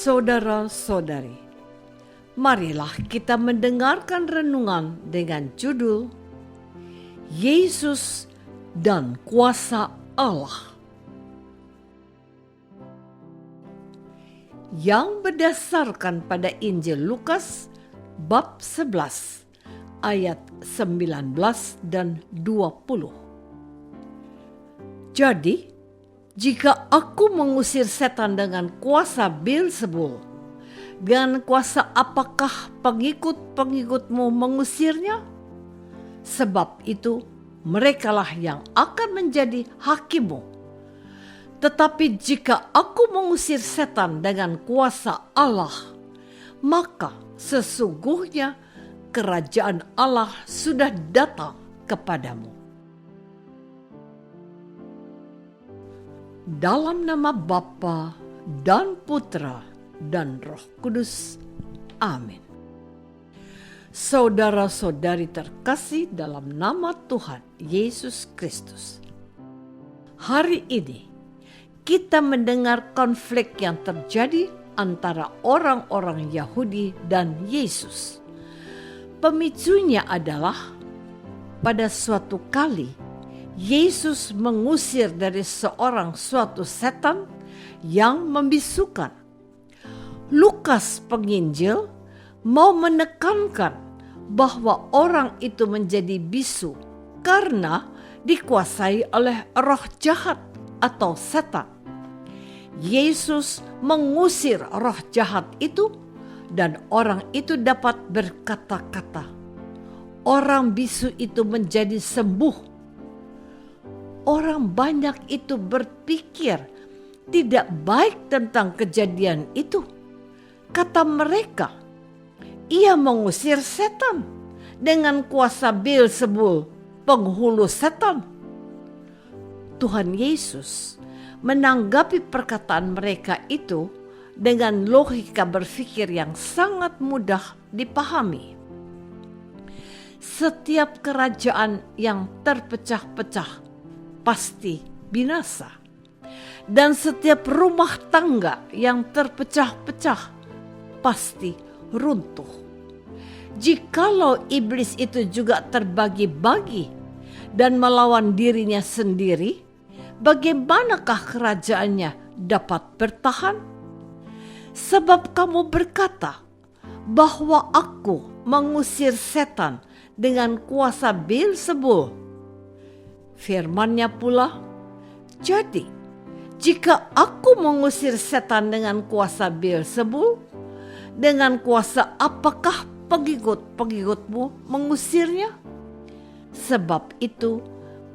Saudara-saudari, marilah kita mendengarkan renungan dengan judul Yesus dan Kuasa Allah, yang berdasarkan pada Injil Lukas bab 11 ayat 19 dan 20. Jadi, jika aku mengusir setan dengan kuasa Beelzebul, dengan kuasa apakah pengikut-pengikutmu mengusirnya? Sebab itu merekalah yang akan menjadi hakimmu. Tetapi jika aku mengusir setan dengan kuasa Allah, maka sesungguhnya kerajaan Allah sudah datang kepadamu. Dalam nama Bapa dan Putra dan Roh Kudus. Amin. Saudara-saudari terkasih dalam nama Tuhan Yesus Kristus. Hari ini kita mendengar konflik yang terjadi antara orang-orang Yahudi dan Yesus. Pemicunya adalah pada suatu kali Yesus mengusir dari suatu setan yang membisukan. Lukas penginjil mau menekankan bahwa orang itu menjadi bisu karena dikuasai oleh roh jahat atau setan. Yesus mengusir roh jahat itu dan orang itu dapat berkata-kata. Orang bisu itu menjadi sembuh. Orang banyak itu berpikir tidak baik tentang kejadian itu. Kata mereka, ia mengusir setan dengan kuasa Beelzebul, penghulu setan. Tuhan Yesus menanggapi perkataan mereka itu dengan logika berpikir yang sangat mudah dipahami. Setiap kerajaan yang terpecah-pecah pasti binasa. Dan setiap rumah tangga yang terpecah-pecah pasti runtuh. Jikalau iblis itu juga terbagi-bagi dan melawan dirinya sendiri, bagaimanakah kerajaannya dapat bertahan? Sebab kamu berkata bahwa aku mengusir setan dengan kuasa Beelzebul. Firman-Nya pula, jadi jika aku mengusir setan dengan kuasa Beelzebul, dengan kuasa apakah pengikut-pengikutmu mengusirnya? Sebab itu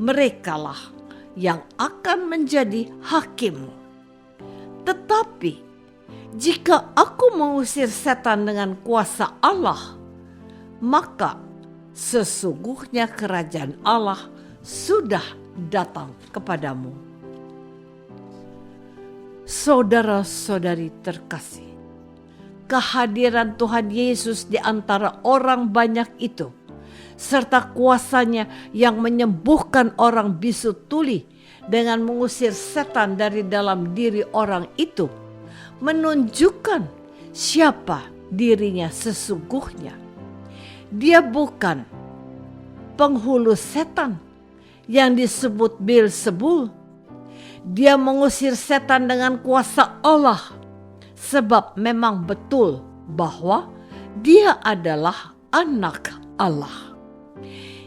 merekalah yang akan menjadi hakim. Tetapi jika aku mengusir setan dengan kuasa Allah, maka sesungguhnya kerajaan Allah sudah datang kepadamu. Saudara-saudari terkasih, kehadiran Tuhan Yesus di antara orang banyak itu, serta kuasanya yang menyembuhkan orang bisu tuli dengan mengusir setan dari dalam diri orang itu, menunjukkan siapa dirinya sesungguhnya. Dia bukan penghulu setan yang disebut Beelzebul. Dia mengusir setan dengan kuasa Allah, sebab memang betul bahwa dia adalah anak Allah.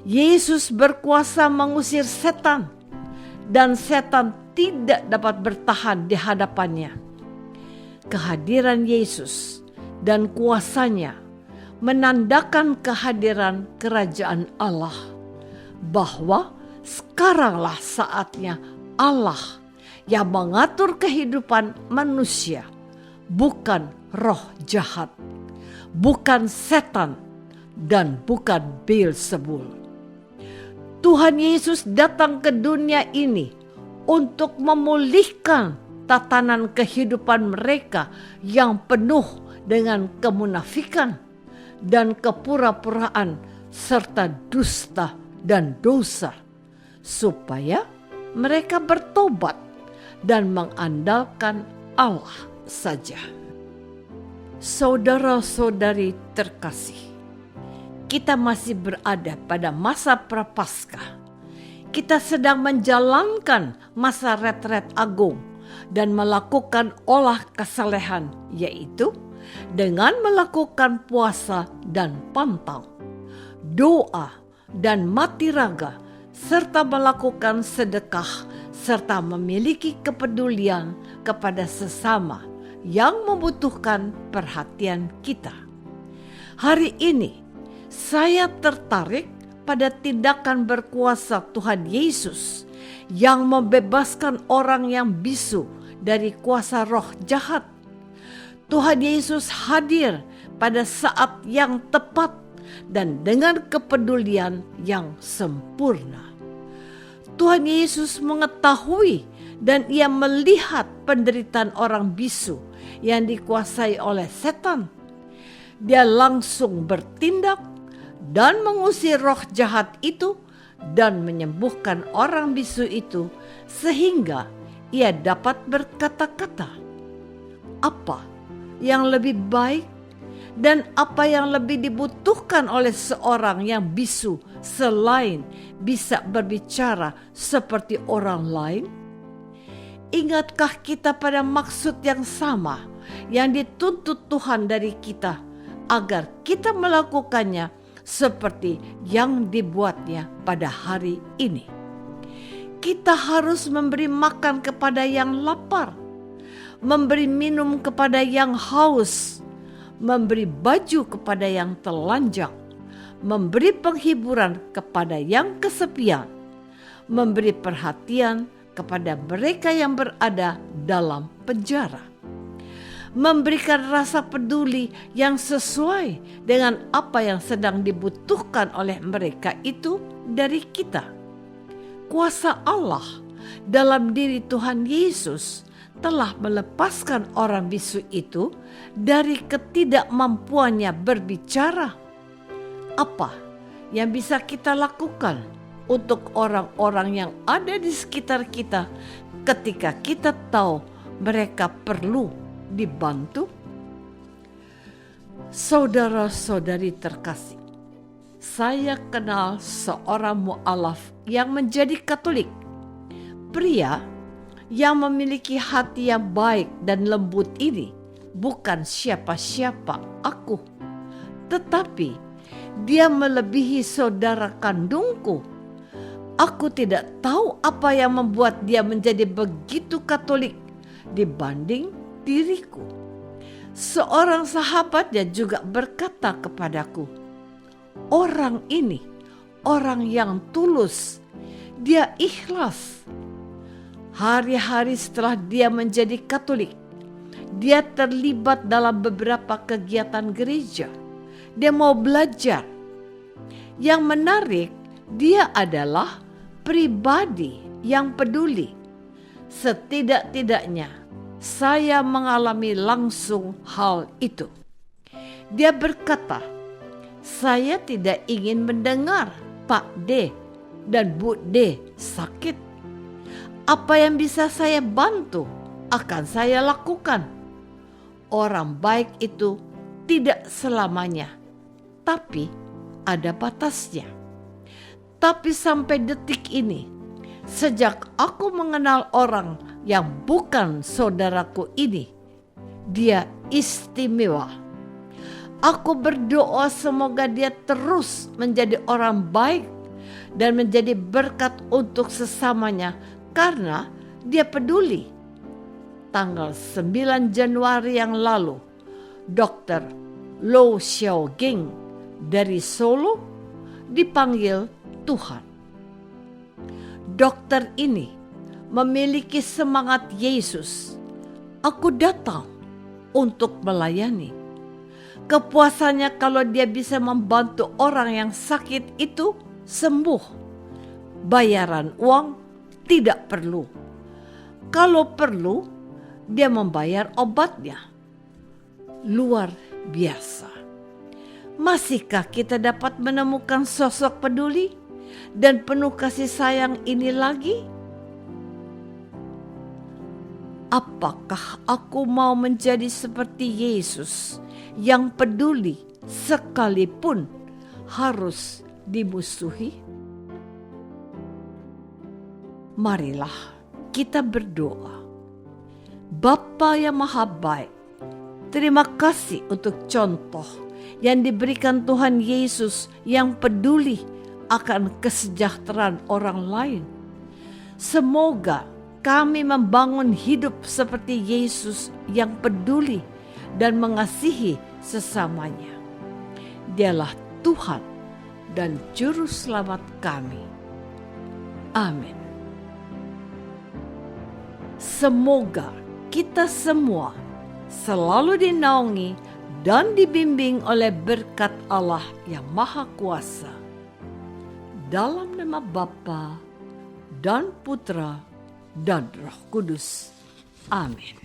Yesus berkuasa mengusir setan, dan setan tidak dapat bertahan di hadapannya. Kehadiran Yesus dan kuasanya menandakan kehadiran kerajaan Allah, bahwa sekaranglah saatnya Allah yang mengatur kehidupan manusia, bukan roh jahat, bukan setan, dan bukan Beelzebul. Tuhan Yesus datang ke dunia ini untuk memulihkan tatanan kehidupan mereka yang penuh dengan kemunafikan dan kepura-puraan serta dusta dan dosa, supaya mereka bertobat dan mengandalkan Allah saja. Saudara-saudari terkasih, kita masih berada pada masa Prapaskah. Kita sedang menjalankan masa retret agung dan melakukan olah kesalehan, yaitu dengan melakukan puasa dan pantang, doa dan mati raga, serta melakukan sedekah, serta memiliki kepedulian kepada sesama yang membutuhkan perhatian kita. Hari ini saya tertarik pada tindakan berkuasa Tuhan Yesus yang membebaskan orang yang bisu dari kuasa roh jahat. Tuhan Yesus hadir pada saat yang tepat dan dengan kepedulian yang sempurna. Tuhan Yesus mengetahui dan ia melihat penderitaan orang bisu yang dikuasai oleh setan. Dia langsung bertindak dan mengusir roh jahat itu dan menyembuhkan orang bisu itu sehingga ia dapat berkata-kata. Apa yang lebih baik dan apa yang lebih dibutuhkan oleh seorang yang bisu selain bisa berbicara seperti orang lain? Ingatkah kita pada maksud yang sama yang dituntut Tuhan dari kita agar kita melakukannya seperti yang dibuatnya pada hari ini? Kita harus memberi makan kepada yang lapar, memberi minum kepada yang haus, memberi baju kepada yang telanjang, memberi penghiburan kepada yang kesepian, memberi perhatian kepada mereka yang berada dalam penjara, memberikan rasa peduli yang sesuai dengan apa yang sedang dibutuhkan oleh mereka itu dari kita. Kuasa Allah dalam diri Tuhan Yesus telah melepaskan orang bisu itu dari ketidakmampuannya berbicara. Apa yang bisa kita lakukan untuk orang-orang yang ada di sekitar kita ketika kita tahu mereka perlu dibantu? Saudara-saudari terkasih, saya kenal seorang mu'alaf yang menjadi Katolik, pria yang memiliki hati yang baik dan lembut ini bukan siapa-siapa aku, tetapi dia melebihi saudara kandungku. Aku tidak tahu apa yang membuat dia menjadi begitu Katolik dibanding diriku. Seorang sahabatnya juga berkata kepadaku, orang ini orang yang tulus, dia ikhlas. Hari-hari setelah dia menjadi Katolik, dia terlibat dalam beberapa kegiatan gereja. Dia mau belajar. Yang menarik, dia adalah pribadi yang peduli. Setidak-tidaknya saya mengalami langsung hal itu. Dia berkata, saya tidak ingin mendengar Pak D dan Bu D sakit. Apa yang bisa saya bantu akan saya lakukan. Orang baik itu tidak selamanya, tapi ada batasnya. Tapi sampai detik ini, sejak aku mengenal orang yang bukan saudaraku ini, dia istimewa. Aku berdoa semoga dia terus menjadi orang baik dan menjadi berkat untuk sesamanya karena dia peduli. Tanggal 9 Januari yang lalu, Dr. Lo Xiaoging dari Solo dipanggil Tuhan. Dokter ini memiliki semangat Yesus. Aku datang untuk melayani. Kepuasannya kalau dia bisa membantu orang yang sakit itu sembuh. Bayaran uang tidak perlu. Kalau perlu, dia membayar obatnya. Luar biasa. Masihkah kita dapat menemukan sosok peduli dan penuh kasih sayang ini lagi? Apakah aku mau menjadi seperti Yesus yang peduli sekalipun harus dimusuhi? Marilah kita berdoa. Bapa yang Maha Baik, terima kasih untuk contoh yang diberikan Tuhan Yesus yang peduli akan kesejahteraan orang lain. Semoga kami membangun hidup seperti Yesus yang peduli dan mengasihi sesamanya. Dialah Tuhan dan Juru Selamat kami. Amin. Semoga kita semua selalu dinaungi dan dibimbing oleh berkat Allah yang Maha Kuasa. Dalam nama Bapa dan Putra dan Roh Kudus. Amin.